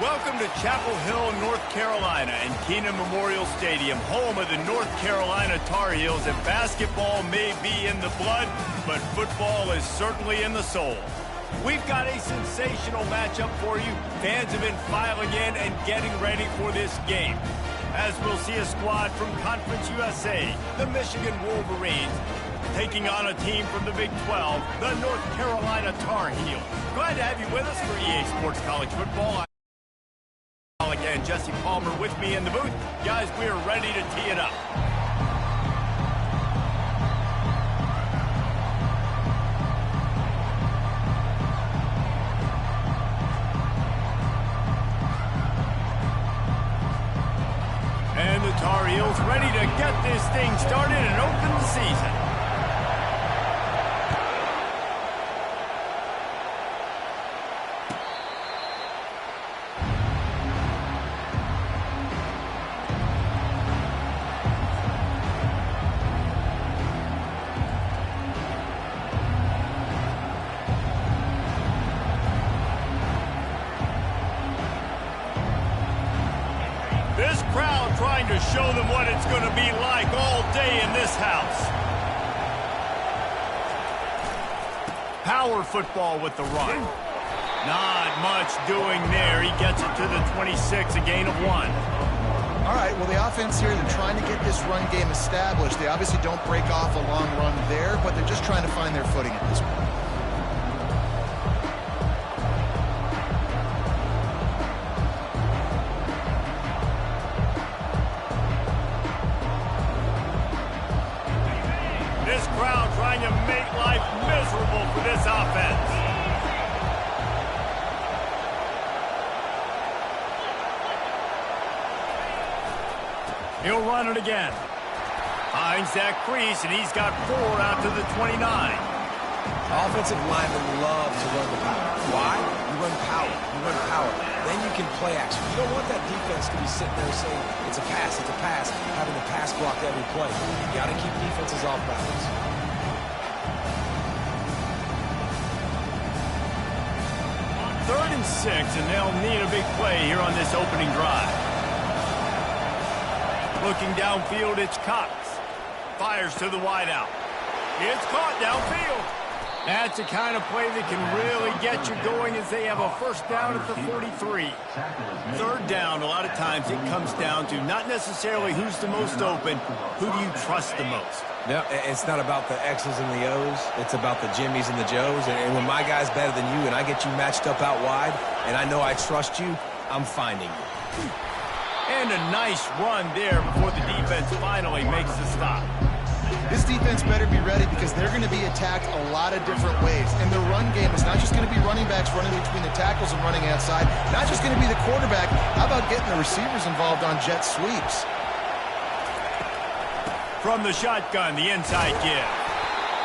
Welcome to Chapel Hill, North Carolina, and Kenan Memorial Stadium, home of the North Carolina Tar Heels. And basketball may be in the blood, but football is certainly in the soul. We've got a sensational matchup for you. Fans have been filing in and getting ready for this game, as we'll see a squad from Conference USA, the Michigan Wolverines, taking on a team from the Big 12, the North Carolina Tar Heels. Glad to have you with us for EA Sports College Football. And Jesse Palmer with me in the booth. Guys, we are ready to tee it up. And the Tar Heels ready to get this thing started and open the season. This crowd trying to show them what it's going to be like all day in this house. Power football with the run. Not much doing there. He gets it to the 26, a gain of 1. All right, well, the offense here, they're trying to get this run game established. They obviously don't break off a long run there, but they're just trying to find their footing at this point. This crowd trying to make life miserable for this offense. He'll run it again. Finds that crease, and he's got 4 out to the 29. Offensive linemen love to run the power. Why? You run power. You run power. Then you can play action. You don't want that defense to be sitting there saying, it's a pass, having the pass block every play. You got to keep defenses off balance. Third and 6, and they'll need a big play here on this opening drive. Looking downfield, it's Cox. Fires to the wideout. It's caught downfield. That's the kind of play that can really get you going as they have a first down at the 43. Third down, a lot of times it comes down to not necessarily who's the most open, who do you trust the most. No, it's not about the X's and the O's. It's about the Jimmies and the Joes. And when my guy's better than you and I get you matched up out wide and I know I trust you, I'm finding you. And a nice run there before the defense finally makes the stop. This defense better be ready because they're going to be attacked a lot of different ways. And the run game is not just going to be running backs running between the tackles and running outside, not just going to be the quarterback. How about getting the receivers involved on jet sweeps? From the shotgun, the inside give.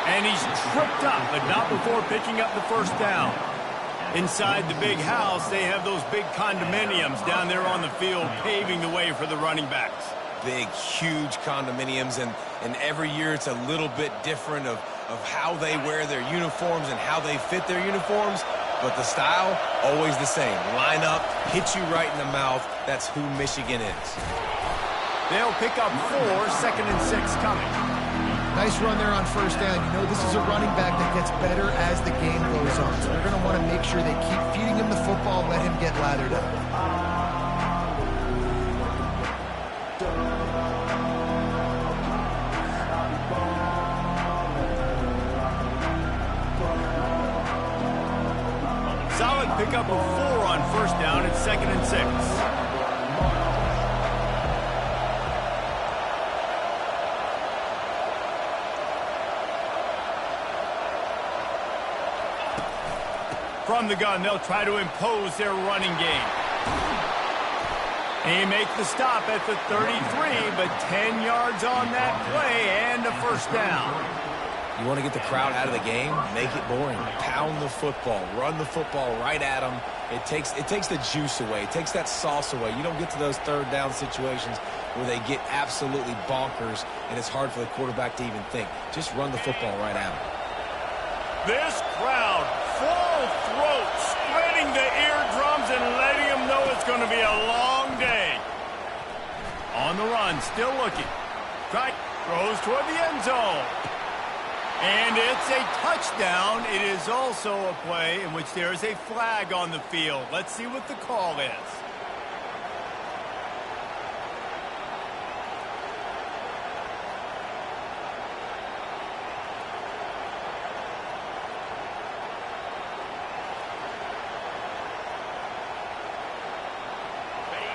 And he's tripped up, but not before picking up the first down. Inside the big house, they have those big condominiums down there on the field, paving the way for the running backs. Big, huge condominiums, and every year it's a little bit different of how they wear their uniforms and how they fit their uniforms, but the style, always the same. Line up, hit you right in the mouth. That's who Michigan is. They'll pick up 4, second and 6 coming. Nice run there on first down. You know, this is a running back that gets better as the game goes on, so they're going to want to make sure they keep feeding him the football, let him get lathered up. Solid pickup of 4 on first down at second and 6. From the gun, they'll try to impose their running game. They make the stop at the 33, but 10 yards on that play and a first down. You want to get the crowd out of the game? Make it boring. Pound the football. Run the football right at them. It takes the juice away. It takes that sauce away. You don't get to those third down situations where they get absolutely bonkers, and it's hard for the quarterback to even think. Just run the football right at them. This crowd, full throat, spreading the eardrums and letting them know it's going to be a long day. On the run, still looking. Throws toward the end zone. And it's a touchdown. It is also a play in which there is a flag on the field. Let's see what the call is.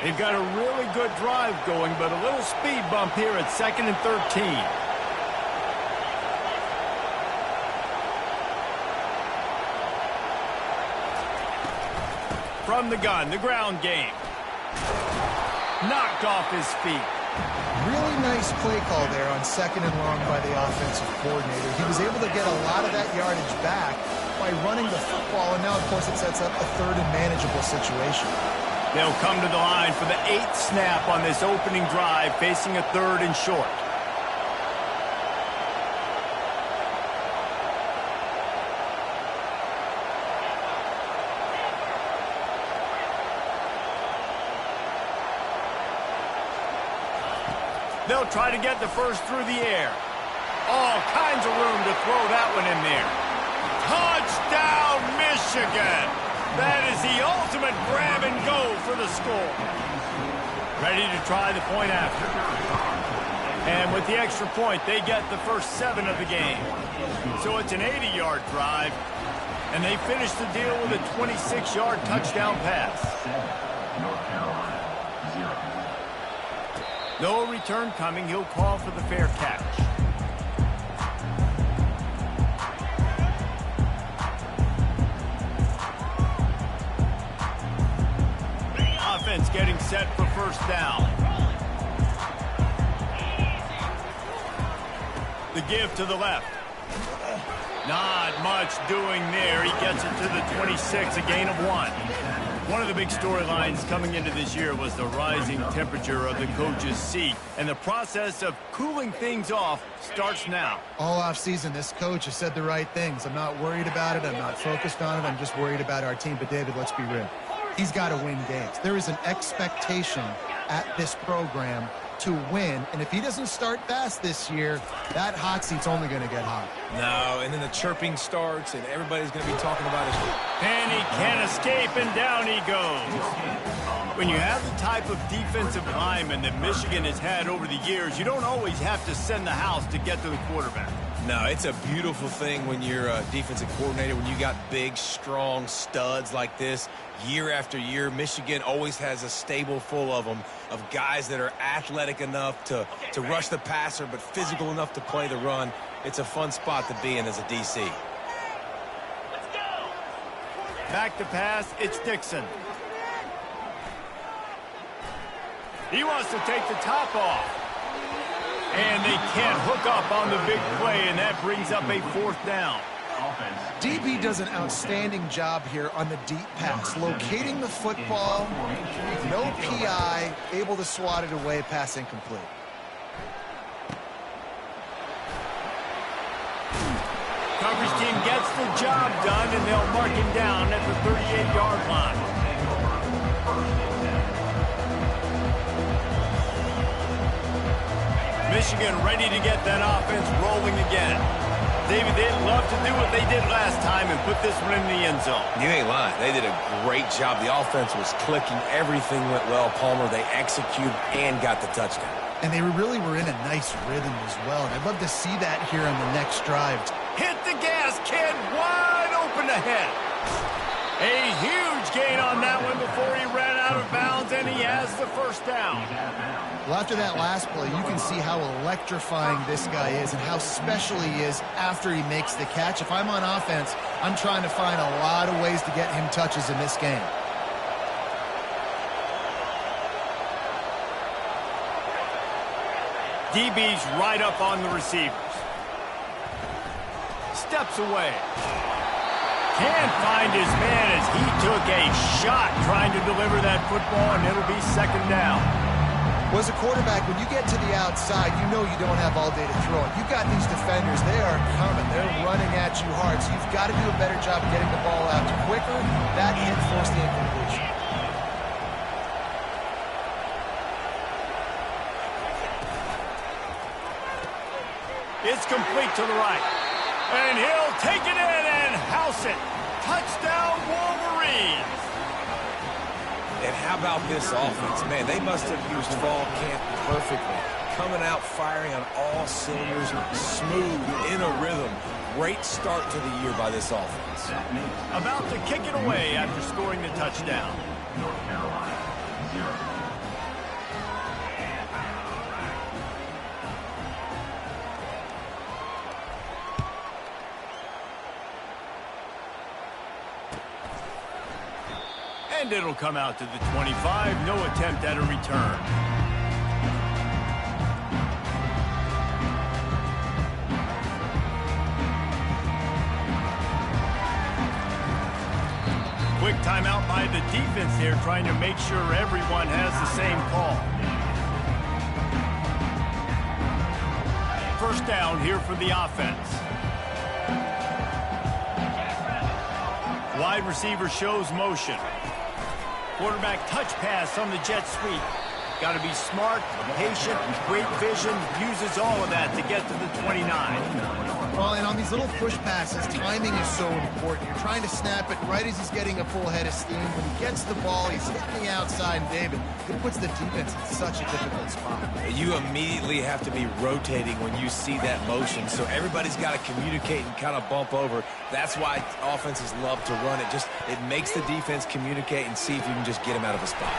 They've got a really good drive going, but a little speed bump here at 2nd and 13. From the gun, the ground game. Knocked off his feet. Really nice play call there on 2nd and long by the offensive coordinator. He was able to get a lot of that yardage back by running the football, and now, of course, it sets up a 3rd and manageable situation. They'll come to the line for the 8th snap on this opening drive, facing a 3rd and short. They'll try to get the first through the air. All kinds of room to throw that one in there. Touchdown, Michigan! That is the ultimate grab and go for the score. Ready to try the point after. And with the extra point, they get the first 7 of the game. So it's an 80-yard drive, and they finish the deal with a 26-yard touchdown pass. No return coming. He'll call for the fair catch. Offense getting set for first down. The give to the left. Not much doing there. He gets it to the 26, a gain of 1. One of the big storylines coming into this year was the rising temperature of the coach's seat, and the process of cooling things off starts now. All offseason, this coach has said the right things. I'm not worried about it. I'm not focused on it. I'm just worried about our team. But, David, let's be real. He's got to win games. There is an expectation at this program to win, and if he doesn't start fast this year, that hot seat's only going to get hot. No, and then the chirping starts, and everybody's going to be talking about his... And he can't escape, and down he goes. When you have the type of defensive lineman that Michigan has had over the years, you don't always have to send the house to get to the quarterback. No, it's a beautiful thing when you're a defensive coordinator, when you got big, strong studs like this. Year after year, Michigan always has a stable full of them, of guys that are athletic enough to rush the passer, but physical enough to play the run. It's a fun spot to be in as a DC. Let's go. Back to pass, it's Dixon. He wants to take the top off. And they can't hook up on the big play, and that brings up a 4th down. DB does an outstanding job here on the deep pass, locating the football, no PI, able to swat it away, pass incomplete. Coverage team gets the job done, and they'll mark him down at the 38-yard line. Michigan ready to get that offense rolling again. David, they'd love to do what they did last time and put this one in the end zone. You ain't lying. They did a great job. The offense was clicking. Everything went well. Palmer, they executed and got the touchdown. And they really were in a nice rhythm as well. And I'd love to see that here on the next drive. Hit the gas, kid. Wide open ahead. A huge gain on that one before he ran out of bounds, and he has the first down. Well, after that last play, you can see how electrifying this guy is and how special he is after he makes the catch. If I'm on offense, I'm trying to find a lot of ways to get him touches in this game. DB's right up on the receivers. Steps away. Can't find his man as he took a shot trying to deliver that football, and it'll be 2nd down. Well, as a quarterback, when you get to the outside, you know you don't have all day to throw it. You've got these defenders. They are coming. They're running at you hard, so you've got to do a better job getting the ball out quicker. That hit forced the incompletion. It's complete to the right. And he'll take it in and house it. Touchdown, Wolverines. And how about this offense? Man, they must have used fall camp perfectly. Coming out firing on all cylinders, smooth, in a rhythm. Great start to the year by this offense. About to kick it away after scoring the touchdown. North Carolina, 0. And it'll come out to the 25. No attempt at a return. Quick timeout by the defense here, trying to make sure everyone has the same call. First down here for the offense. Wide receiver shows motion. Quarterback touch pass on the jet sweep. Got to be smart, patient, great vision, uses all of that to get to the 29. Well, and on these little push passes, timing is so important. You're trying to snap it right as he's getting a full head of steam. When he gets the ball, he's hitting the outside, and David, it puts the defense in such a difficult spot. You immediately have to be rotating when you see that motion, so everybody's got to communicate and kind of bump over. That's why offenses love to run it. It makes the defense communicate and see if you can just get him out of a spot.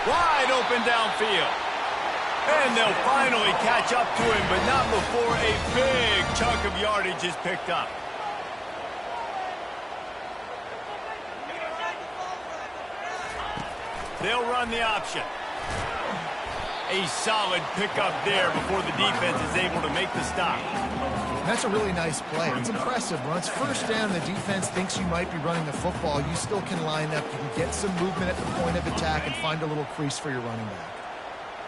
Wide open downfield. And they'll finally catch up to him, but not before a big chunk of yardage is picked up. They'll run the option. A solid pickup there before the defense is able to make the stop. That's a really nice play. It's impressive. When it's first down and the defense thinks you might be running the football, you still can line up. You can get some movement at the point of attack and find a little crease for your running back.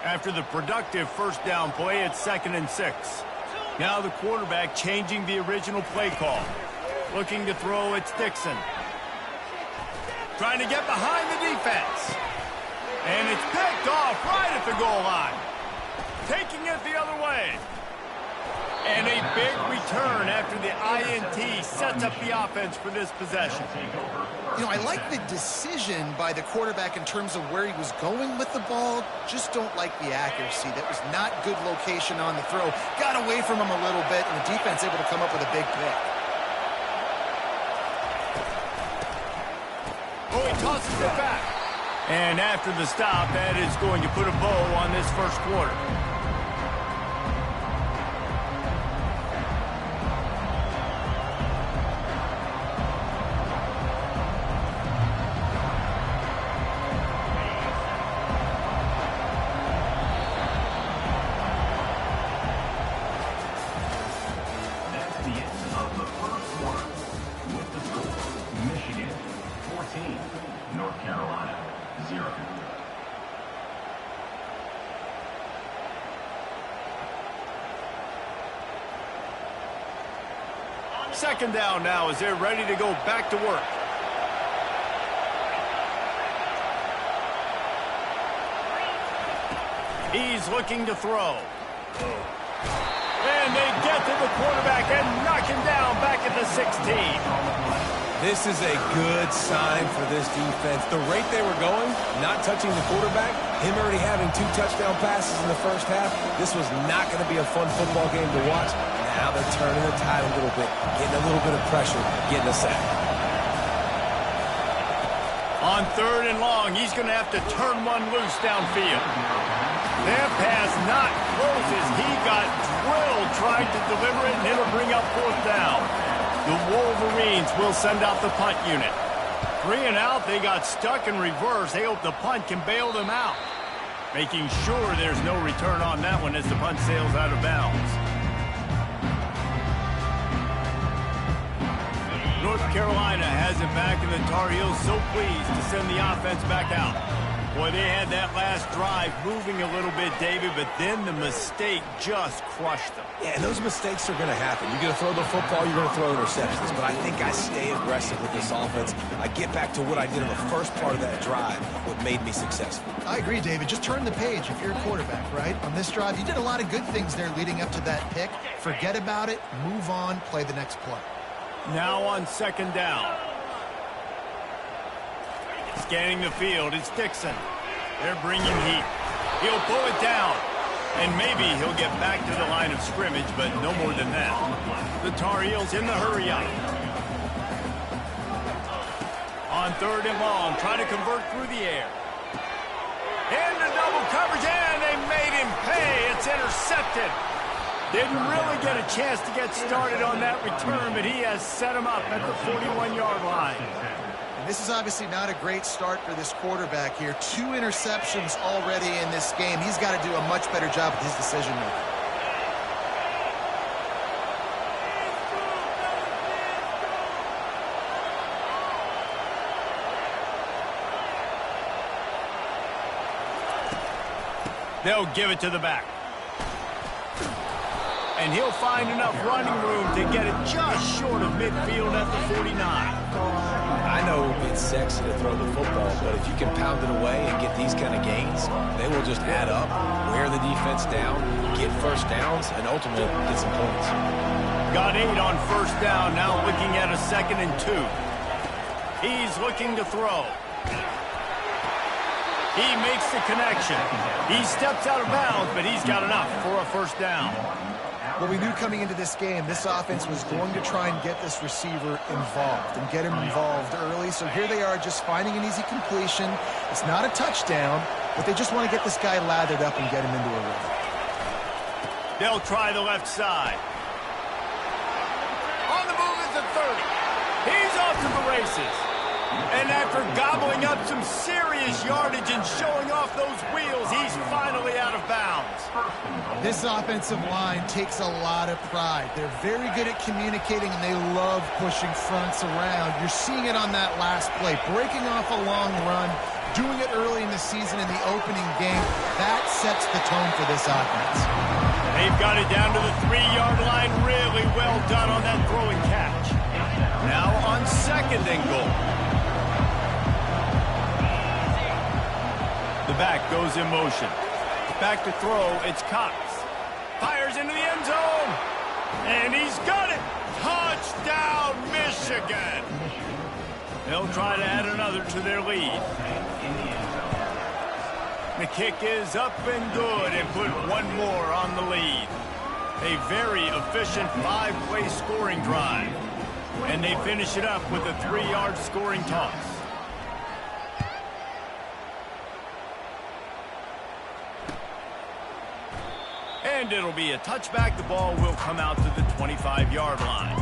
After the productive first down play, it's 2nd and 6. Now the quarterback changing the original play call. Looking to throw, it's Dixon. Trying to get behind the defense. And it's picked off right at the goal line. Taking it the other way. And a big return after the INT sets up the offense for this possession. You know, I like the decision by the quarterback in terms of where he was going with the ball. Just don't like the accuracy. That was not good location on the throw. Got away from him a little bit, and the defense able to come up with a big pick. Oh, he tosses it back. And after the stop, that is going to put a bow on this first quarter. Second down now as they're ready to go back to work. He's looking to throw. And they get to the quarterback and knock him down back at the 16. This is a good sign for this defense. The rate they were going, not touching the quarterback, him already having 2 touchdown passes in the first half, this was not going to be a fun football game to watch. Now they're turning the tide a little bit, getting a little bit of pressure, getting a sack. On 3rd and long, he's going to have to turn one loose downfield. That pass not close as he got drilled trying to deliver it, and it'll bring up 4th down. The Wolverines will send out the punt unit. 3 and out, they got stuck in reverse. They hope the punt can bail them out. Making sure there's no return on that one as the punt sails out of bounds. North Carolina has it back, and the Tar Heels so pleased to send the offense back out. Boy, they had that last drive moving a little bit, David, but then the mistake just crushed them. Yeah, and those mistakes are going to happen. You're going to throw the football, you're going to throw interceptions. But I think I stay aggressive with this offense. I get back to what I did in the first part of that drive, what made me successful. I agree, David. Just turn the page if you're a quarterback, right? On this drive, you did a lot of good things there leading up to that pick. Forget about it, move on, play the next play. Now on second down. Scanning the field, it's Dixon. They're bringing heat. He'll pull it down. And maybe he'll get back to the line of scrimmage, but no more than that. The Tar Heels in the hurry up. On third and long, try to convert through the air. Into double coverage, and they made him pay. It's intercepted. Didn't really get a chance to get started on that return, but he has set him up at the 41-yard line. And this is obviously not a great start for this quarterback here. 2 interceptions already in this game. He's got to do a much better job with his decision-making. They'll give it to the back. And he'll find enough running room to get it just short of midfield at the 49. I know it's sexy to throw the football, but if you can pound it away and get these kind of gains, they will just add up, wear the defense down, get first downs, and ultimately get some points. Got 8 on first down, now looking at a 2nd and 2. He's looking to throw. He makes the connection. He steps out of bounds, but he's got enough for a first down. Well, we knew coming into this game, this offense was going to try and get this receiver involved and get him involved early. So here they are just finding an easy completion. It's not a touchdown, but they just want to get this guy lathered up and get him into a rhythm. They'll try the left side. On the move is the 30. He's off to the races. And after gobbling up some serious yardage and showing off those wheels, he's finally out of bounds. This offensive line takes a lot of pride. They're very good at communicating, and they love pushing fronts around. You're seeing it on that last play, breaking off a long run, doing it early in the season in the opening game. That sets the tone for this offense. They've got it down to the 3-yard line. Really well done on that throw and catch. Now on 2nd and goal. The back goes in motion. Back to throw, it's Cox. Fires into the end zone. And he's got it. Touchdown, Michigan. They'll try to add another to their lead. The kick is up and good and put one more on the lead. A very efficient 5-play scoring drive. And they finish it up with a 3-yard scoring toss. And it'll be a touchback. The ball will come out to the 25-yard line.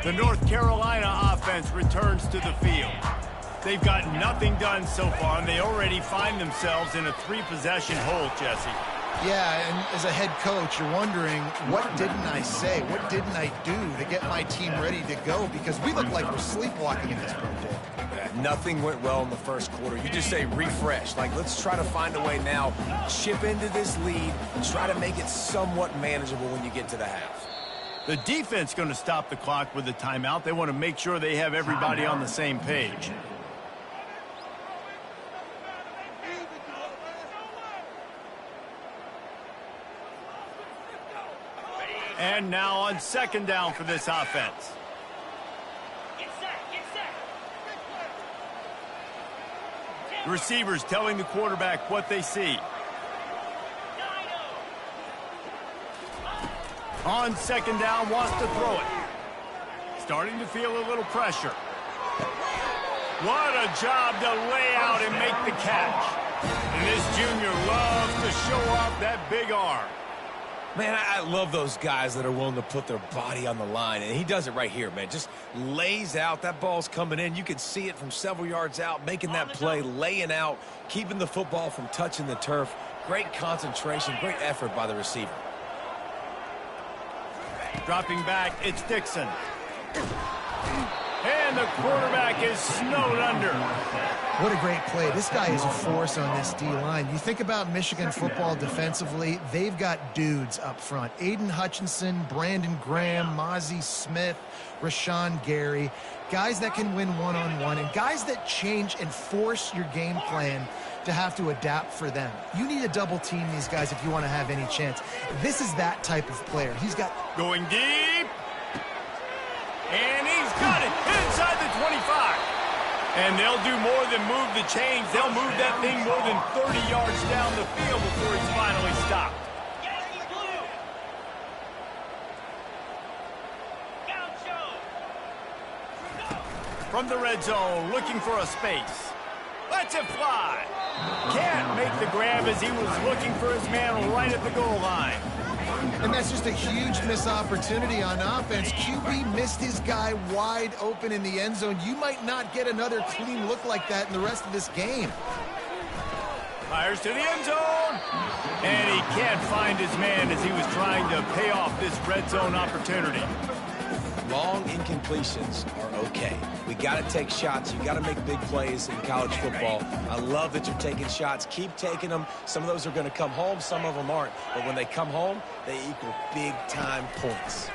The North Carolina offense returns to the field. They've got nothing done so far, and they already find themselves in a 3-possession hole, Jesse. Yeah, and as a head coach, you're wondering, what didn't I say? What didn't I do to get my team ready to go? Because we look like we're sleepwalking in this game. Nothing went well in the first quarter. You just say refresh. Like, let's try to find a way now, chip into this lead, try to make it somewhat manageable when you get to the half. The defense going to stop the clock with a timeout. They want to make sure they have everybody on the same page. And now on 2nd down for this offense. The receivers telling the quarterback what they see. On 2nd down, wants to throw it. Starting to feel a little pressure. What a job to lay out and make the catch. And this junior loves to show off that big arm. Man, I love those guys that are willing to put their body on the line, and he does it right here, man. Just lays out. That ball's coming in. You can see it from several yards out, making that play, laying out, keeping the football from touching the turf. Great concentration, great effort by the receiver. Dropping back, it's Dixon. And the quarterback is snowed under. What a great play. This guy is a force on this D-line. You think about Michigan football defensively, they've got dudes up front. Aiden Hutchinson, Brandon Graham, Mozzie Smith, Rashawn Gary. Guys that can win one-on-one and guys that change and force your game plan to have to adapt for them. You need to double team these guys if you want to have any chance. This is that type of player. He's got... Going deep. And he's got it inside the 25. And they'll do more than move the chains. They'll move that thing more than 30 yards down the field before he's finally stopped. From the red zone, looking for a space. Lets it fly. Can't make the grab as he was looking for his man right at the goal line. And that's just a huge missed opportunity on offense. QB missed his guy wide open in the end zone. You might not get another clean look like that in the rest of this game. Fires to the end zone. And he can't find his man as he was trying to pay off this red zone opportunity. Long incompletions are okay. We got to take shots. You got to make big plays in college football. I love that you're taking shots. Keep taking them. Some of those are going to come home. Some of them aren't. But when they come home, they equal big-time points.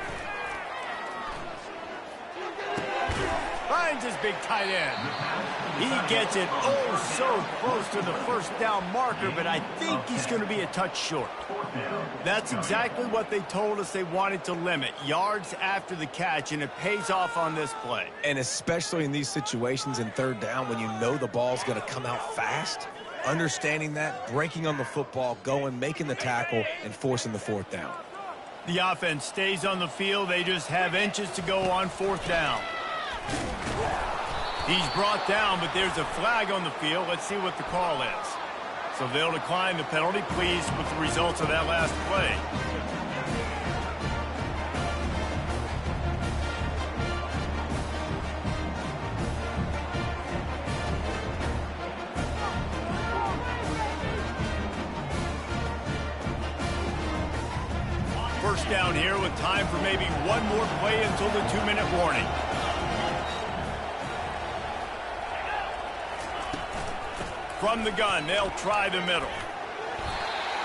Finds his big tight end. He gets it oh so close to the first down marker, but I think he's going to be a touch short. That's exactly what they told us they wanted to limit, yards after the catch, and it pays off on this play. And especially in these situations in third down when you know the ball's going to come out fast, understanding that, breaking on the football, going, making the tackle, and forcing the fourth down. The offense stays on the field. They just have inches to go on fourth down. He's brought down, but there's a flag on the field. Let's see what the call is. So they'll decline the penalty, pleased with the results of that last play. First down here with time for maybe one more play until the 2-minute warning. From the gun, they'll try the middle.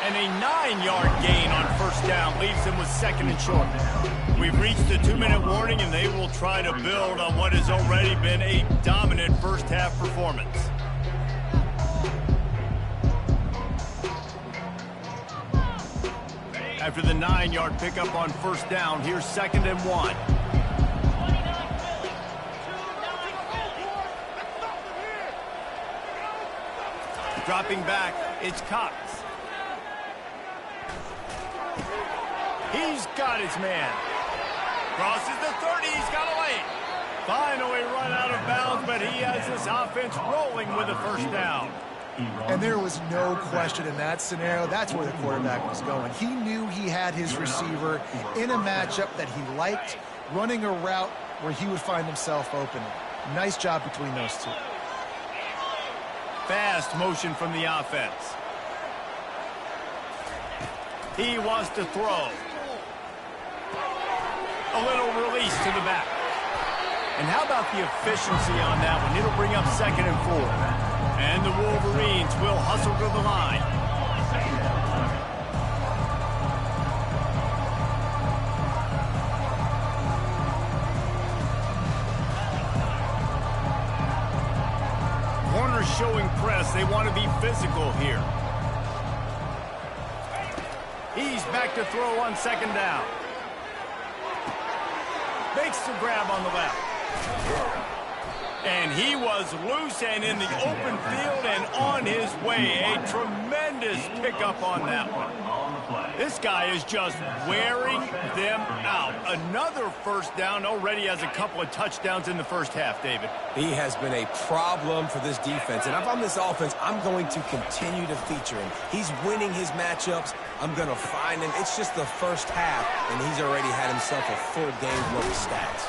And a 9-yard gain on first down leaves them with second and short. We've reached the 2-minute warning, and they will try to build on what has already been a dominant first-half performance. After the 9-yard pickup on first down, here's 2nd and 1. Dropping back, it's Cox. He's got his man. Crosses the 30, he's got a lane. Finally run out of bounds, but he has this offense rolling with a first down. And there was no question in that scenario. That's where the quarterback was going. He knew he had his receiver in a matchup that he liked, running a route where he would find himself open. Nice job between those two. Fast motion from the offense. He wants to throw. A little release to the back. And how about the efficiency on that one? It'll bring up 2nd and 4. And the Wolverines will hustle to the line. Corners showing press. They want to be physical here. He's back to throw on 2nd down. Makes the grab on the left. And he was loose and in the open field and on his way. A tremendous pickup on that one. This guy is just wearing them out. Another first down, already has a couple of touchdowns in the first half, David. He has been a problem for this defense. And if I'm this offense, I'm going to continue to feature him. He's winning his matchups. I'm going to find him. It's just the first half, and he's already had himself a full game worth of stats.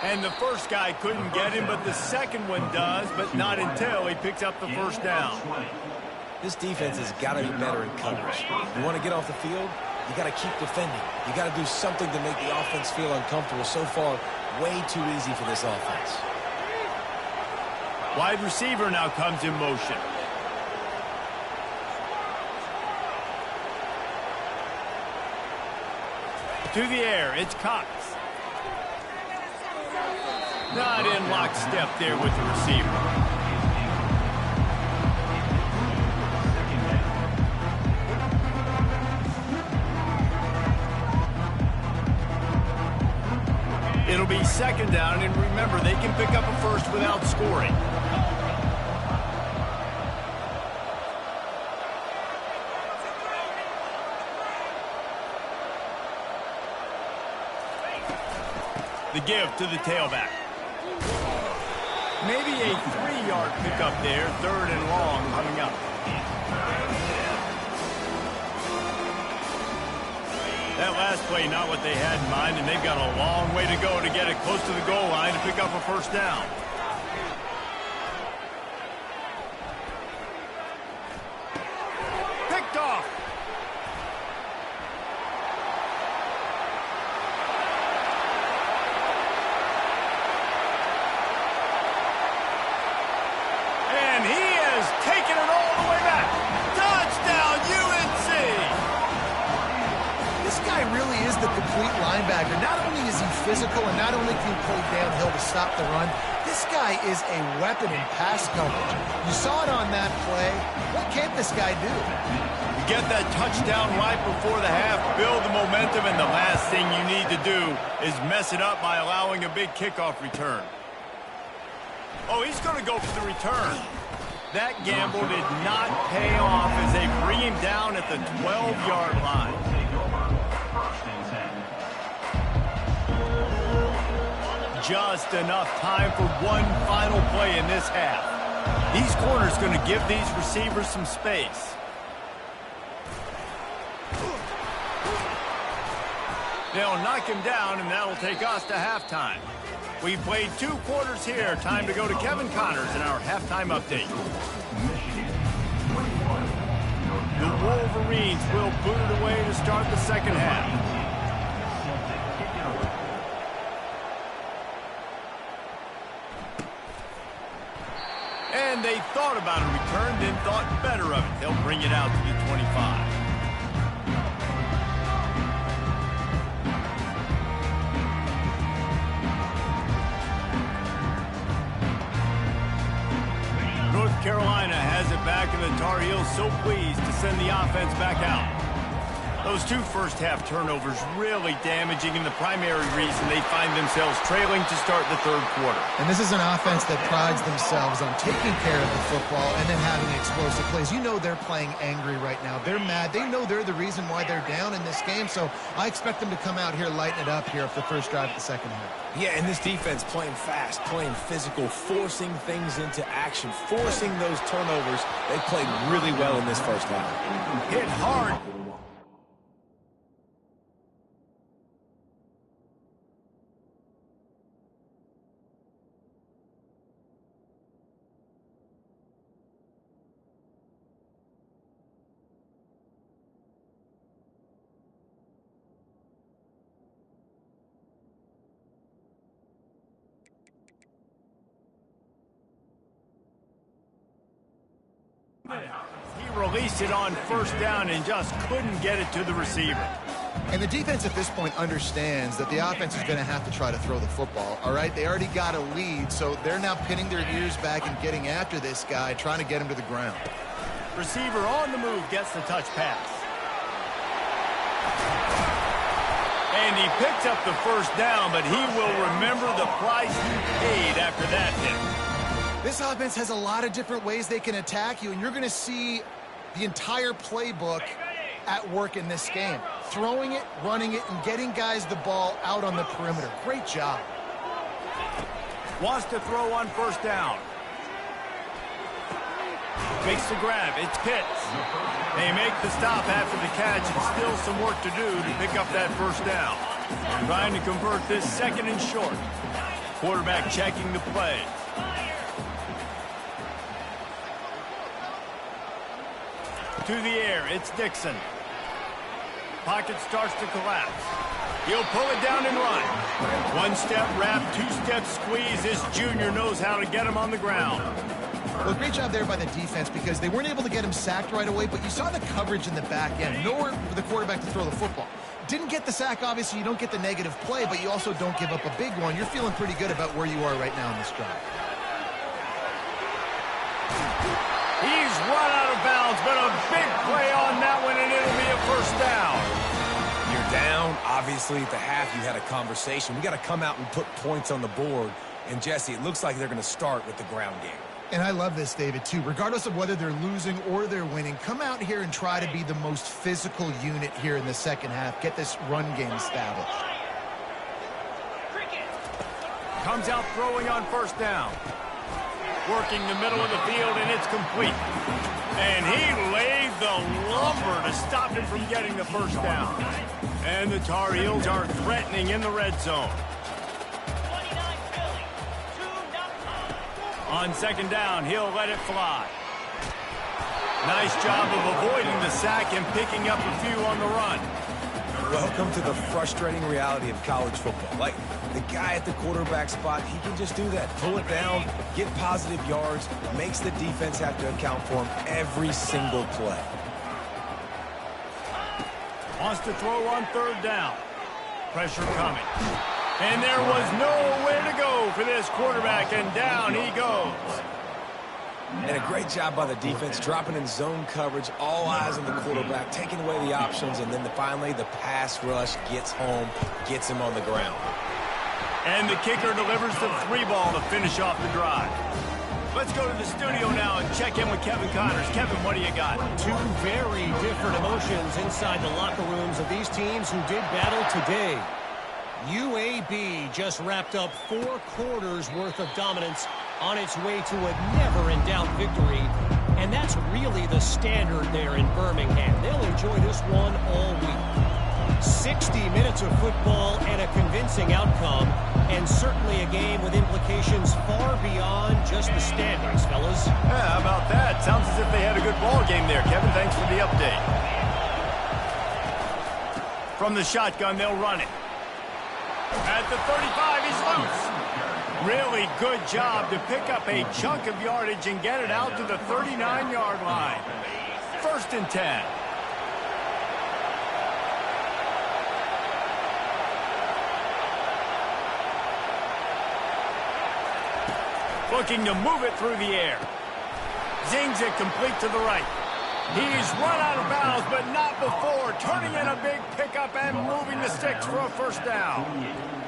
And the first guy couldn't get him, but the second one does, but not until he picks up the first down. This defense has got to be better in coverage. You want to get off the field? You got to keep defending. You got to do something to make the offense feel uncomfortable. So far, way too easy for this offense. Wide receiver now comes in motion. To the air, it's Cox. Not in lockstep there with the receiver. It'll be second down, and remember, they can pick up a first without scoring. The give to the tailback. Maybe a 3-yard pickup there, third and long coming up. That last play, not what they had in mind, and they've got a long way to go to get it close to the goal line to pick up a first down. Picked off. And he has taken it all the way back. Touchdown, UNC! This guy really is the complete linebacker. Not only is he physical and not only can he play downhill to stop the run, this guy is a weapon in pass coverage. You saw it on that play. What can't this guy do? You get that touchdown right before the half, build the momentum, and the last thing you need to do is mess it up by allowing a big kickoff return. Oh, he's going to go for the return. That gamble did not pay off as they bring him down at the 12-yard line. Just enough time for one final play in this half. These corners going to give these receivers some space. They'll knock him down, and that'll take us to halftime. We've played 2 quarters here. Time to go to Kevin Connors in our halftime update. The Wolverines will boot it away to start the second half. And they thought about a return, then thought better of it. They'll bring it out to the 25. North Carolina has it back, and the Tar Heels so pleased to send the offense back out. Those 2 first-half turnovers really damaging, and the primary reason they find themselves trailing to start the third quarter. And this is an offense that prides themselves on taking care of the football and then having explosive plays. You know they're playing angry right now. They're mad. They know they're the reason why they're down in this game, so I expect them to come out here, lighten it up here for the first drive of the second half. Yeah, and this defense playing fast, playing physical, forcing things into action, forcing those turnovers. They played really well in this first half. Hit hard. He released it on first down and just couldn't get it to the receiver. And the defense at this point understands that the offense is going to have to try to throw the football, all right? They already got a lead, so they're now pinning their ears back and getting after this guy, trying to get him to the ground. Receiver on the move gets the touch pass. And he picked up the first down, but he will remember the price he paid after that hit. This offense has a lot of different ways they can attack you, and you're going to see the entire playbook at work in this game. Throwing it, running it, and getting guys the ball out on the perimeter. Great job. Wants to throw on first down. Makes the grab. It's Pitts. They make the stop after the catch, and still some work to do to pick up that first down. Trying to convert this second and short. Quarterback checking the play. To the air, it's Dixon. Pocket starts to collapse. He'll pull it down and run. One-step wrap, two-step squeeze. This junior knows how to get him on the ground. Well, great job there by the defense because they weren't able to get him sacked right away, but you saw the coverage in the back end. Nowhere for the quarterback to throw the football. Didn't get the sack, obviously. You don't get the negative play, but you also don't give up a big one. You're feeling pretty good about where you are right now in this drive. He's run out of bounds, but a big play on that one, and it'll be a first down. You're down. Obviously, at the half, you had a conversation. We got to come out and put points on the board. And, Jesse, it looks like they're going to start with the ground game. And I love this, David, too. Regardless of whether they're losing or they're winning, come out here and try to be the most physical unit here in the second half. Get this run game established. Comes out throwing on first down. Working the middle of the field, and it's complete. And he laid the lumber to stop him from getting the first down. And the Tar Heels are threatening in the red zone. On second down, he'll let it fly. Nice job of avoiding the sack and picking up a few on the run. Welcome to the frustrating reality of college football. Like, the guy at the quarterback spot, he can just do that. Pull it down, get positive yards, makes the defense have to account for him every single play. Wants to throw on third down. Pressure coming. And there was nowhere to go for this quarterback, and down he goes. And a great job by the defense, dropping in zone coverage, all eyes on the quarterback, taking away the options, and then finally the pass rush gets home, gets him on the ground. And the kicker delivers the 3-ball to finish off the drive. Let's go to the studio now and check in with Kevin Connors. Kevin, what do you got? Two very different emotions inside the locker rooms of these teams who did battle today. UAB just wrapped up 4 quarters worth of dominance on its way to a never-in-doubt victory. And that's really the standard there in Birmingham. They'll enjoy this one all week. 60 minutes of football and a convincing outcome, and certainly a game with implications far beyond just the standings, fellas. Yeah, how about that? Sounds as if they had a good ball game there. Kevin, thanks for the update. From the shotgun, they'll run it. At the 35, he's loose. Really good job to pick up a chunk of yardage and get it out to the 39-yard line. 1st and 10. Looking to move it through the air. Zings it complete to the right. He's run out of bounds, but not before. Turning in a big pickup and moving the sticks for a first down.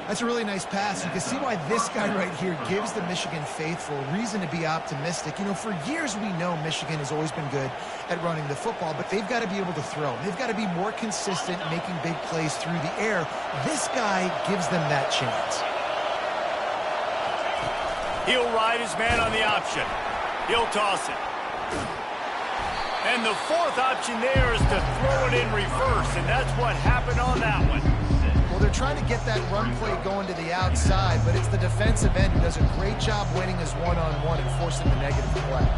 That's a really nice pass. You can see why this guy right here gives the Michigan faithful reason to be optimistic. You know, for years we know Michigan has always been good at running the football, but they've got to be able to throw. They've got to be more consistent making big plays through the air. This guy gives them that chance. He'll ride his man on the option. He'll toss it. And the 4th option there is to throw it in reverse, and that's what happened on that one. Well, they're trying to get that run play going to the outside, but it's the defensive end who does a great job winning his one-on-one and forcing the negative play.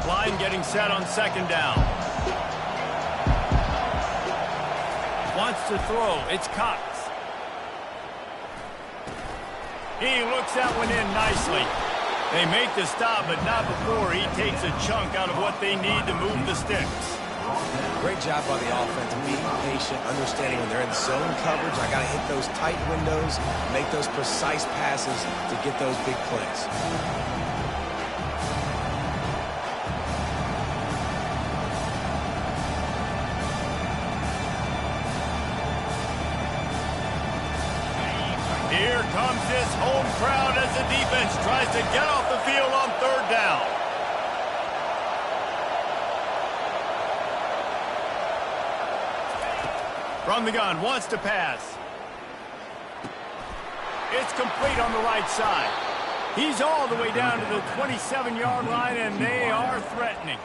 Line getting set on second down. Wants to throw. It's Cox. He looks that one in nicely. They make the stop, but not before he takes a chunk out of what they need to move the sticks. Great job by the offense, being patient, understanding when they're in zone coverage, I got to hit those tight windows, make those precise passes to get those big plays. Here comes this home crowd as the defense tries to get off the field on third down. From the gun, wants to pass. It's complete on the right side. He's all the way down to the 27-yard line, and they are threatening.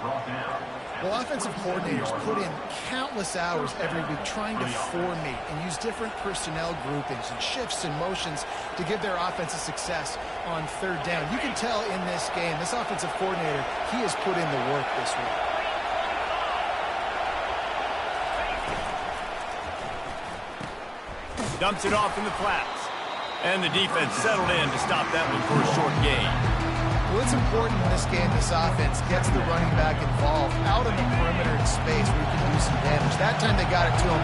Well, offensive coordinators put in countless hours every week trying to formate and use different personnel groupings and shifts and motions to give their offense a success on third down. You can tell in this game, this offensive coordinator, he has put in the work this week. Dumps it off in the flats. And the defense settled in to stop that one for a short gain. Well, it's important in this game, this offense gets the running back involved out on the perimeter in space where he can do some damage. That time they got it to him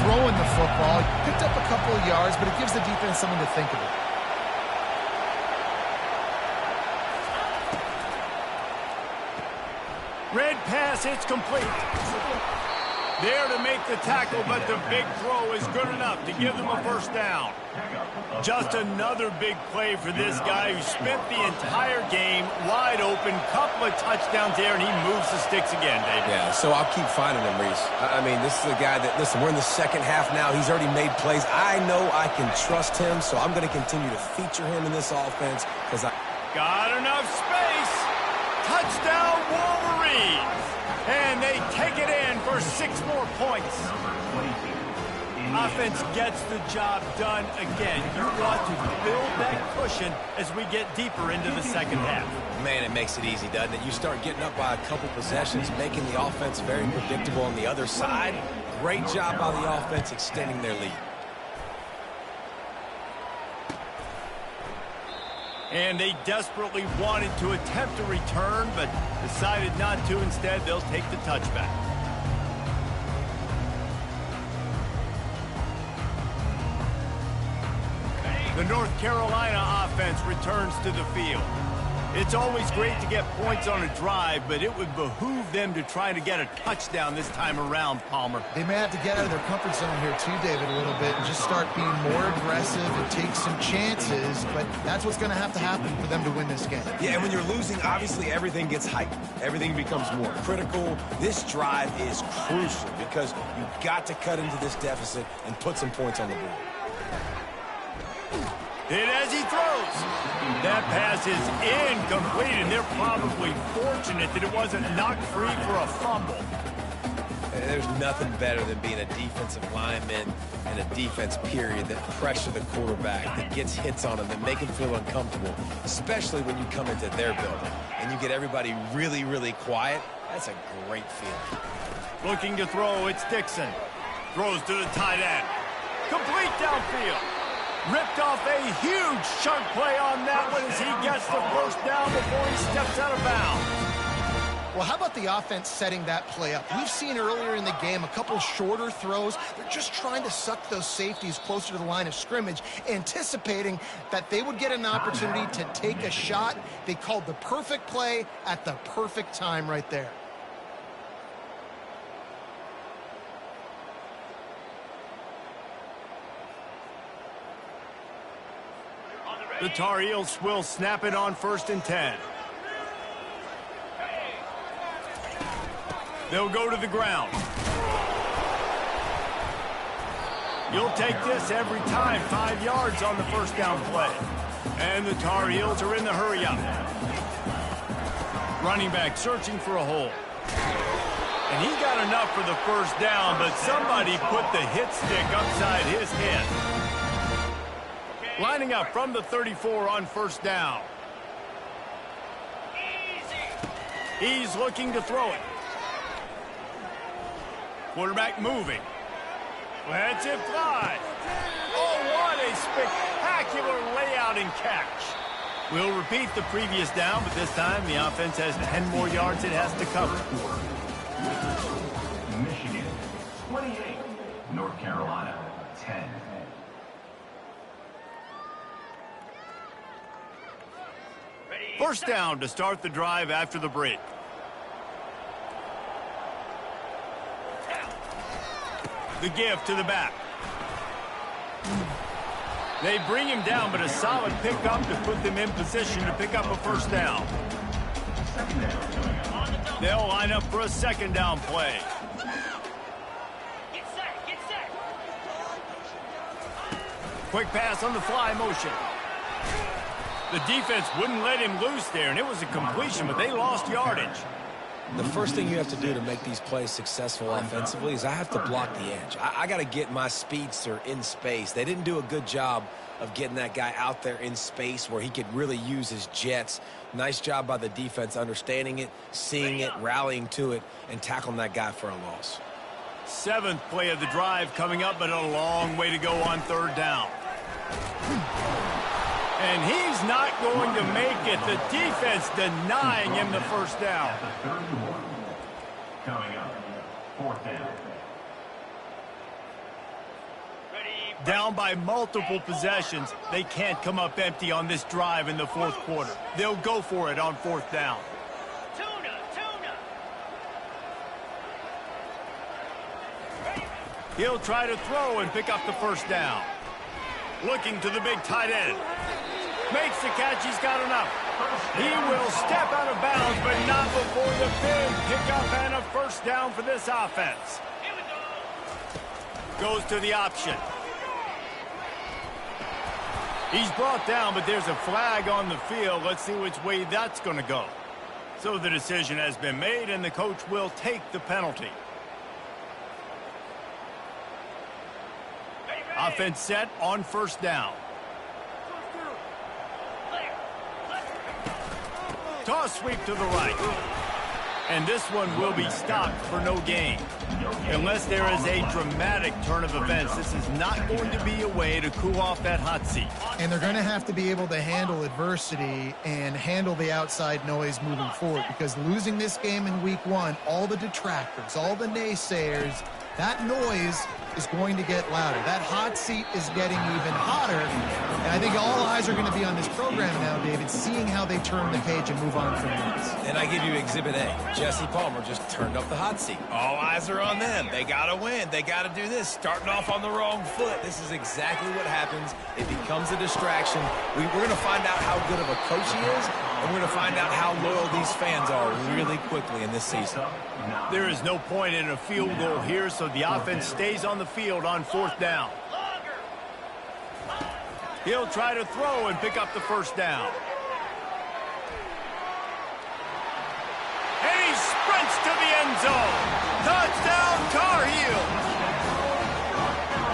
throwing the football. He picked up a couple of yards, but it gives the defense something to think about. Red pass, it's complete. There to make the tackle, but the big throw is good enough to give them a first down. Just another big play for this guy who spent the entire game wide open, couple of touchdowns there, and he moves the sticks again, David. Yeah, so I'll keep finding him, Reese. I mean, this is a guy that, listen, we're in the second half now. He's already made plays. I know I can trust him, so I'm going to continue to feature him in this offense because I... Got enough space. Touchdown, Wolverines. And they take it in for 6 more points. Offense gets the job done again. You want to build that cushion as we get deeper into the second half. Man, it makes it easy, doesn't it? You start getting up by a couple possessions, making the offense very predictable on the other side. Great job by the offense extending their lead. And they desperately wanted to attempt a return, but decided not to. Instead, they'll take the touchback. The North Carolina offense returns to the field. It's always great to get points on a drive, but it would behoove them to try to get a touchdown this time around, Palmer. They may have to get out of their comfort zone here too, David, a little bit and just start being more aggressive and take some chances, but that's what's going to happen for them to win this game. Yeah, and when you're losing, obviously everything gets hyped. Everything becomes more critical. This drive is crucial because you've got to cut into this deficit and put some points on the board. Hit as he throws. That pass is incomplete, and they're probably fortunate that it wasn't knocked free for a fumble. There's nothing better than being a defensive lineman and a defense period that pressure the quarterback, that gets hits on him, that make him feel uncomfortable, especially when you come into their building and you get everybody really, really quiet. That's a great feeling. Looking to throw, it's Dixon. Throws to the tight end. Complete downfield. Ripped off a huge chunk play on that one as he gets the first down before he steps out of bounds. Well, how about the offense setting that play up? We've seen earlier in the game a couple shorter throws. They're just trying to suck those safeties closer to the line of scrimmage, anticipating that they would get an opportunity to take a shot. They called the perfect play at the perfect time right there. The Tar Heels will snap it on 1st and 10. They'll go to the ground. You'll take this every time. 5 yards on the first down play. And the Tar Heels are in the hurry-up. Running back searching for a hole. And he got enough for the first down, but somebody put the hit stick upside his head. Lining up from the 34 on first down. He's looking to throw it. Quarterback moving. Lets it fly. Oh, what a spectacular layout and catch. We'll repeat the previous down, but this time the offense has 10 more yards it has to cover. Michigan, 28. North Carolina, 10. First down to start the drive after the break. The give to the back. They bring him down, but a solid pickup to put them in position to pick up a first down. They'll line up for a second down play. Get set. Quick pass on the fly motion. The defense wouldn't let him loose there, and it was a completion, but they lost yardage. The first thing you have to do to make these plays successful offensively is I have to block the edge. I got to get my speedster in space. They didn't do a good job of getting that guy out there in space where he could really use his jets. Nice job by the defense understanding it, seeing it, rallying to it, and tackling that guy for a loss. 7th play of the drive coming up, but a long way to go on 3rd down. And he's not going to make it. The defense denying him the 1st down. Coming up, 4th down. Down by multiple possessions. They can't come up empty on this drive in the 4th quarter. They'll go for it on 4th down. He'll try to throw and pick up the 1st down. Looking to the big tight end. Makes the catch. He's got enough. He will step out of bounds, but not before the big pickup and a 1st down for this offense. Goes to the option. He's brought down, but there's a flag on the field. Let's see which way that's going to go. So the decision has been made, and the coach will take the penalty. Offense set on 1st down. Toss sweep to the right. And this one will be stopped for no gain. Unless there is a dramatic turn of events, this is not going to be a way to cool off that hot seat. And they're going to have to be able to handle adversity and handle the outside noise moving forward, because losing this game in week 1, all the detractors, all the naysayers, that noise is going to get louder. That hot seat is getting even hotter. And I think all eyes are going to be on this program now, David, seeing how they turn the page and move on from this. And I give you Exhibit A. Jesse Palmer just turned up the hot seat. All eyes are on them. They got to win. They got to do this. Starting off on the wrong foot. This is exactly what happens. It becomes a distraction. We're going to find out how good of a coach he is, and we're going to find out how loyal these fans are really quickly in this season. There is no point in a field goal here, so the offense stays on the field on 4th down. He'll try to throw and pick up the 1st down. And he sprints to the end zone. Touchdown, Tar Heels.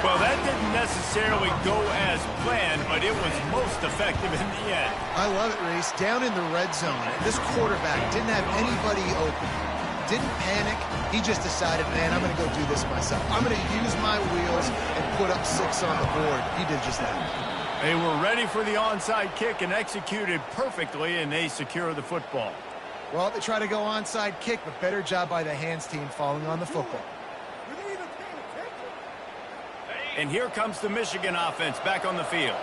Well, that didn't necessarily go as planned, but it was most effective in the end. I love it, Reese. Down in the red zone, this quarterback didn't have anybody open. Didn't panic. He just decided, man, I'm going to go do this myself. I'm going to use my wheels and put up 6 on the board. He did just that. They were ready for the onside kick and executed perfectly, and they secure the football. Well, they try to go onside kick, but better job by the hands team falling on the football. And here comes the Michigan offense back on the field.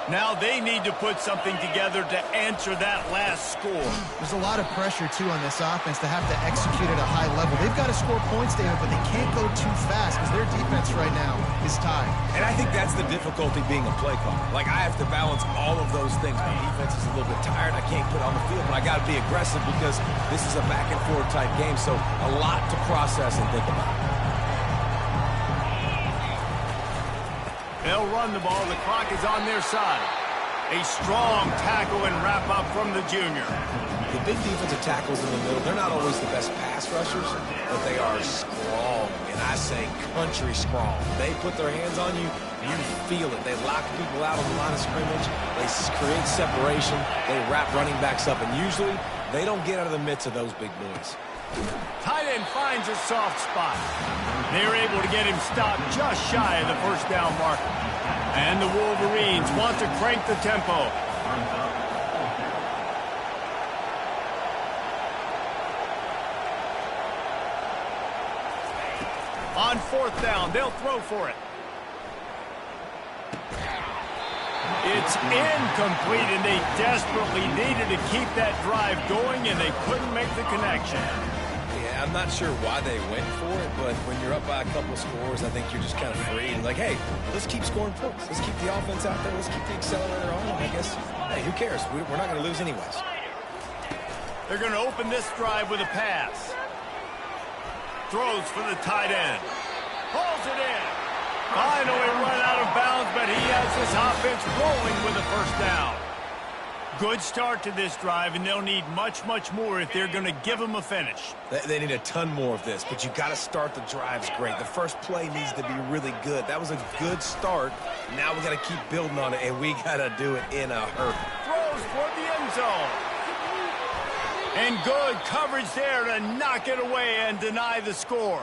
Now they need to put something together to answer that last score. There's a lot of pressure, too, on this offense to have to execute at a high level. They've got to score points, David, but they can't go too fast because their defense right now is tied. And I think that's the difficulty being a play caller. Like, I have to balance all of those things. My defense is a little bit tired. I can't put on the field, but I got to be aggressive because this is a back-and-forth type game, so a lot to process and think about. They'll run the ball. The clock is on their side. A strong tackle and wrap-up from the junior. The big defensive tackles in the middle, they're not always the best pass rushers, but they are strong, and I say country strong. They put their hands on you, you feel it. They lock people out on the line of scrimmage. They create separation. They wrap running backs up, and usually they don't get out of the midst of those big boys. Tight end finds a soft spot. They're able to get him stopped just shy of the 1st down marker. And the Wolverines want to crank the tempo. On 4th down, they'll throw for it. It's incomplete, and they desperately needed to keep that drive going, and they couldn't make the connection. Yeah, I'm not sure why they went for it, but when you're up by a couple of scores, I think you're just kind of free. And like, hey, let's keep scoring points. Let's keep the offense out there. Let's keep the accelerator on. And I guess, hey, who cares? We're not going to lose anyways. They're going to open this drive with a pass. Throws for the tight end. Pulls it in. Finally run out of bounds, but he has this offense rolling with a 1st down. Good start to this drive, and they'll need much, much more if they're going to give them a finish. They need a ton more of this, but you got to start the drives great. The first play needs to be really good. That was a good start. Now we got to keep building on it, and we got to do it in a hurry. Throws for the end zone. And good coverage there to knock it away and deny the score.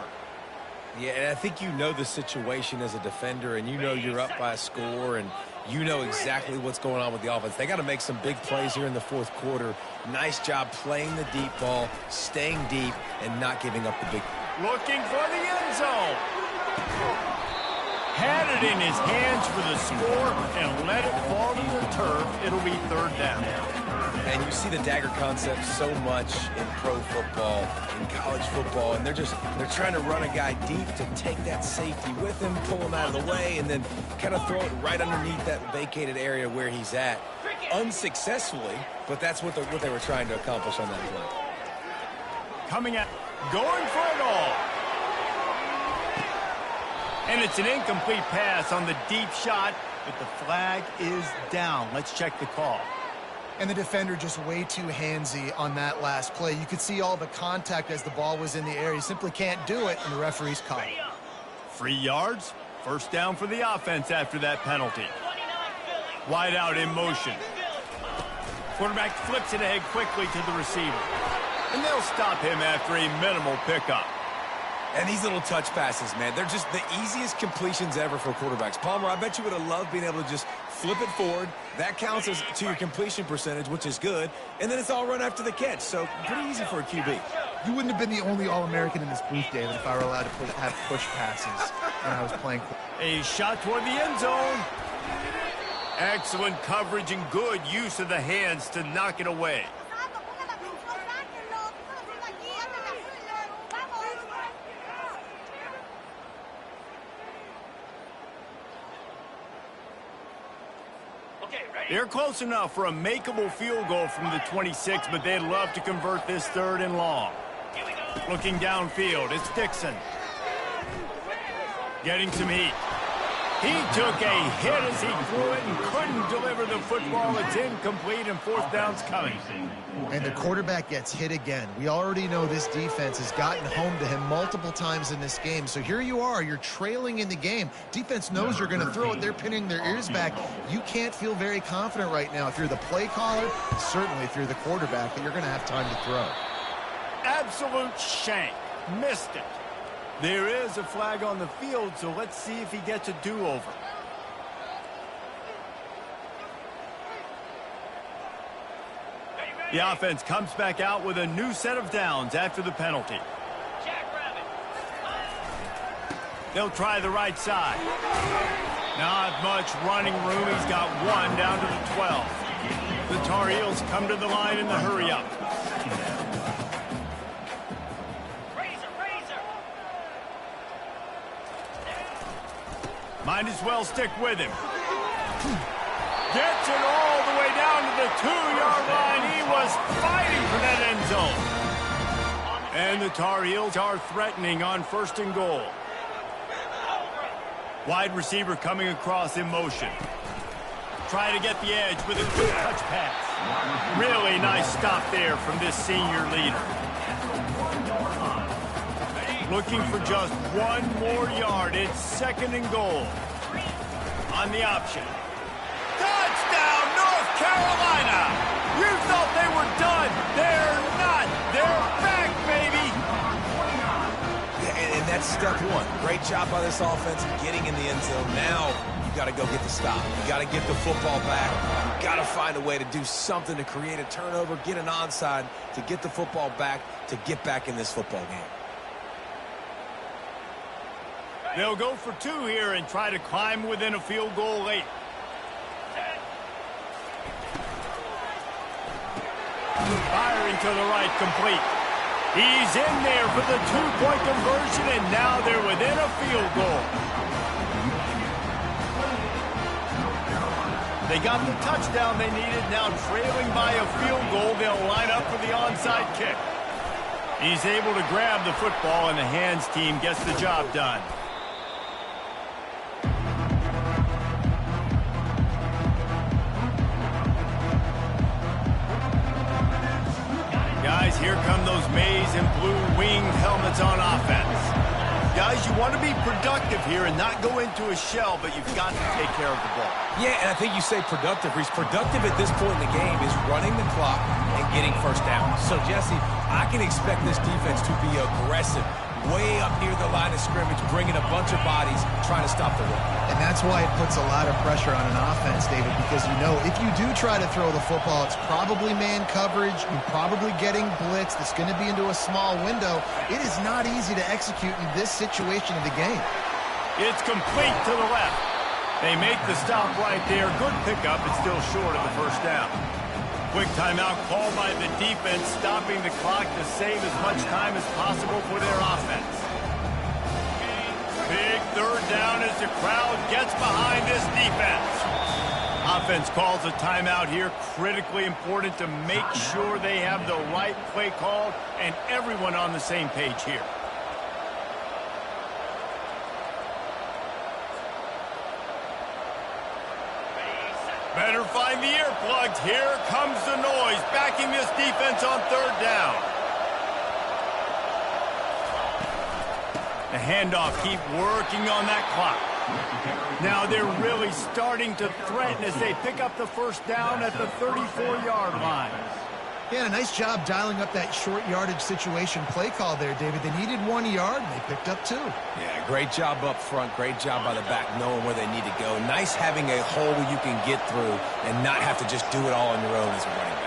Yeah, and I think you know the situation as a defender, and you know you're up by a score, and you know exactly what's going on with the offense. They got to make some big plays here in the fourth quarter. Nice job playing the deep ball, staying deep, and not giving up the big. Looking for the end zone. Had it in his hands for the score and let it fall to the turf. It'll be third down. And you see the dagger concept so much in pro football, in college football, and they're trying to run a guy deep to take that safety with him, pull him out of the way, and then kind of throw it right underneath that vacated area where he's at. Unsuccessfully, but that's what they were trying to accomplish on that play. Coming at, going for it all. And it's an incomplete pass on the deep shot, but the flag is down. Let's check the call. And the defender just way too handsy on that last play. You could see all the contact as the ball was in the air. He simply can't do it, and the referee's caught it. 3 yards, first down for the offense after that penalty. Wide out in motion. Quarterback flips it ahead quickly to the receiver. And they'll stop him after a minimal pickup. And these little touch passes, man, they're just the easiest completions ever for quarterbacks. Palmer, I bet you would have loved being able to just flip it forward. That counts as to your completion percentage, which is good. And then it's all run after the catch. So pretty easy for a QB. You wouldn't have been the only All-American in this booth, David, if I were allowed to have push passes when I was playing. A shot toward the end zone. Excellent coverage and good use of the hands to knock it away. They're close enough for a makeable field goal from the 26, but they'd love to convert this third and long. Looking downfield, it's Dixon. Getting some heat. He took a hit as he threw it and couldn't deliver the football. It's incomplete and fourth down's coming. And the quarterback gets hit again. We already know this defense has gotten home to him multiple times in this game. So here you are, you're trailing in the game. Defense knows you're going to throw it. They're pinning their ears back. You can't feel very confident right now if you're the play caller, certainly if you're the quarterback, that you're going to have time to throw. Absolute shank. Missed it. There is a flag on the field, so let's see if he gets a do-over. The offense comes back out with a new set of downs after the penalty. They'll try the right side. Not much running room. He's got one down to the 12. The Tar Heels come to the line in the hurry-up. Might as well stick with him. Gets it all the way down to the 2-yard line. He was fighting for that end zone. And the Tar Heels are threatening on first and goal. Wide receiver coming across in motion. Try to get the edge with a quick touch pass. Really nice stop there from this senior leader. Looking for just one more yard. It's second and goal. On the option. Touchdown, North Carolina! You thought they were done. They're not. They're back, baby! Yeah, and that's step one. Great job by this offense getting in the end zone. Now you got to go get the stop. You got to get the football back. You got to find a way to do something to create a turnover, get an onside, to get the football back, to get back in this football game. They'll go for two here and try to climb within a field goal late. Firing to the right, complete. He's in there for the two-point conversion, and now they're within a field goal. They got the touchdown they needed. Now trailing by a field goal, they'll line up for the onside kick. He's able to grab the football, and the hands team gets the job done. Guys, here come those maize and blue winged helmets on offense. Guys, you want to be productive here and not go into a shell, but you've got to take care of the ball. Yeah, and I think you say productive. He's productive at this point in the game is running the clock and getting first down. So, Jesse, I can expect this defense to be aggressive, way up near the line of scrimmage, bringing a bunch of bodies, trying to stop the run. And that's why it puts a lot of pressure on an offense, David, because you know if you do try to throw the football, it's probably man coverage. You're probably getting blitzed. It's going to be into a small window. It is not easy to execute in this situation of the game. It's complete to the left. They make the stop right there. Good pickup. It's still short of the first down. Quick timeout called by the defense, stopping the clock to save as much time as possible for their offense. Big third down as the crowd gets behind this defense. Offense calls a timeout here. Critically important to make sure they have the right play called and everyone on the same page here. Better find the earplugs. Here comes the noise, backing this defense on third down. The handoff, keep working on that clock. Now they're really starting to threaten as they pick up the first down at the 34-yard line. Yeah, a nice job dialing up that short yardage situation play call there, David. They needed 1 yard, and they picked up 2. Yeah, great job up front. Great job by the back knowing where they need to go. Nice having a hole where you can get through and not have to just do it all on your own as a running back.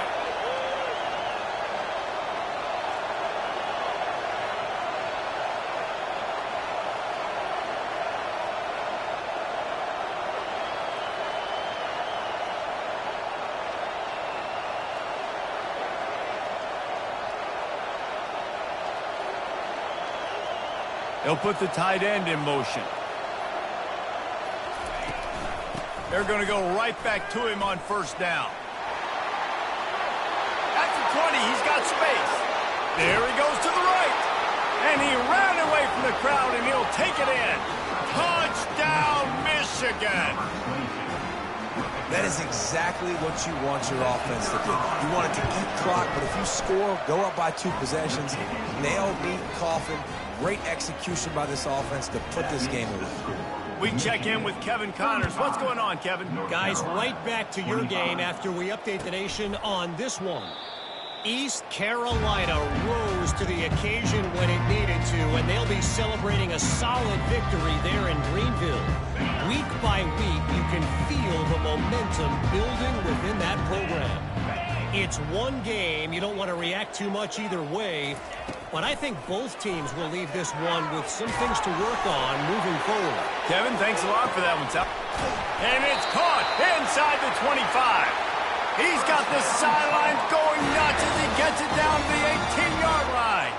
They'll put the tight end in motion. They're going to go right back to him on first down. At the 20, he's got space. There he goes to the right. And he ran away from the crowd, and he'll take it in. Touchdown, Michigan. That is exactly what you want your offense to do. You want it to eat clock, but if you score, go up by 2 possessions, nail, beat, coffin. Great execution by this offense to put this game away. We check in with Kevin Connors. What's going on, Kevin? Guys, right back to your game after we update the nation on this one. East Carolina rose to the occasion when it needed to, and they'll be celebrating a solid victory there in Greenville. Week by week, you can feel the momentum building within that program. It's one game. You don't want to react too much either way, but I think both teams will leave this one with some things to work on moving forward. Kevin, thanks a lot for that one, Sal. And it's caught inside the 25. He's got the sidelines going nuts as he gets it down to the 18-yard line.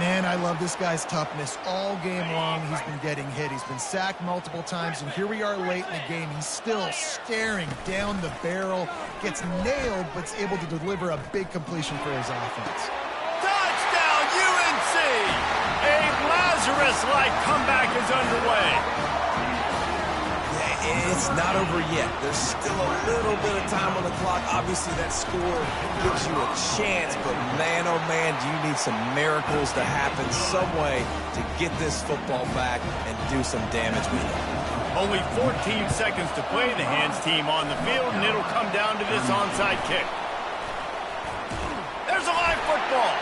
Man, I love this guy's toughness. All game long, he's been getting hit. He's been sacked multiple times, and here we are late in the game. He's still staring down the barrel, gets nailed, but is able to deliver a big completion for his offense. Touchdown, UNC! A Lazarus-like comeback is underway. It's not over yet. There's still a little bit of time on the clock. Obviously, that score gives you a chance, but man, oh man, do you need some miracles to happen some way to get this football back and do some damage with it. Only 14 seconds to play. The hands team on the field, and it'll come down to this onside kick. There's a live football.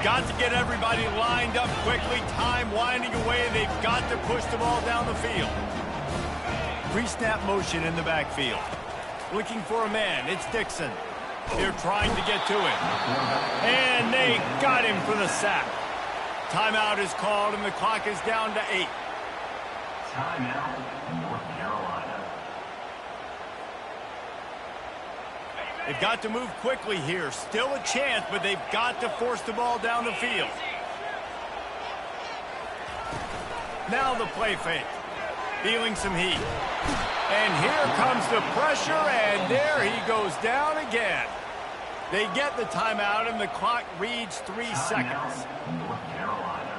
Got to get everybody lined up quickly. Time winding away. They've got to push the ball down the field. Pre-snap motion in the backfield. Looking for a man. It's Dixon. They're trying to get to him. And they got him for the sack. Timeout is called, and the clock is down to 8. Timeout, North Carolina. They've got to move quickly here. Still a chance, but they've got to force the ball down the field. Now the play fake. Feeling some heat. And here comes the pressure, and there he goes down again. They get the timeout, and the clock reads 3 seconds. North Carolina.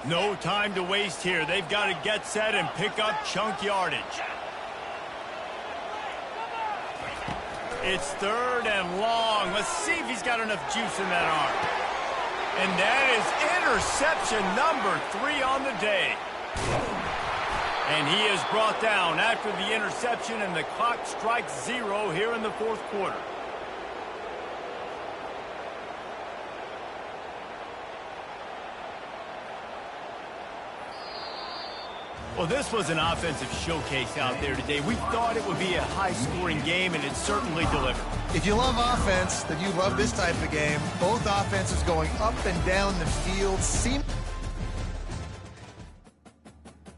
No time to waste here. They've got to get set and pick up chunk yardage. It's 3rd and long. Let's see if he's got enough juice in that arm. And that is interception number 3 on the day. And he is brought down after the interception, and the clock strikes 0 here in the fourth quarter. Well, this was an offensive showcase out there today. We thought it would be a high-scoring game, and it certainly delivered. If you love offense, then you love this type of game. Both offenses going up and down the field.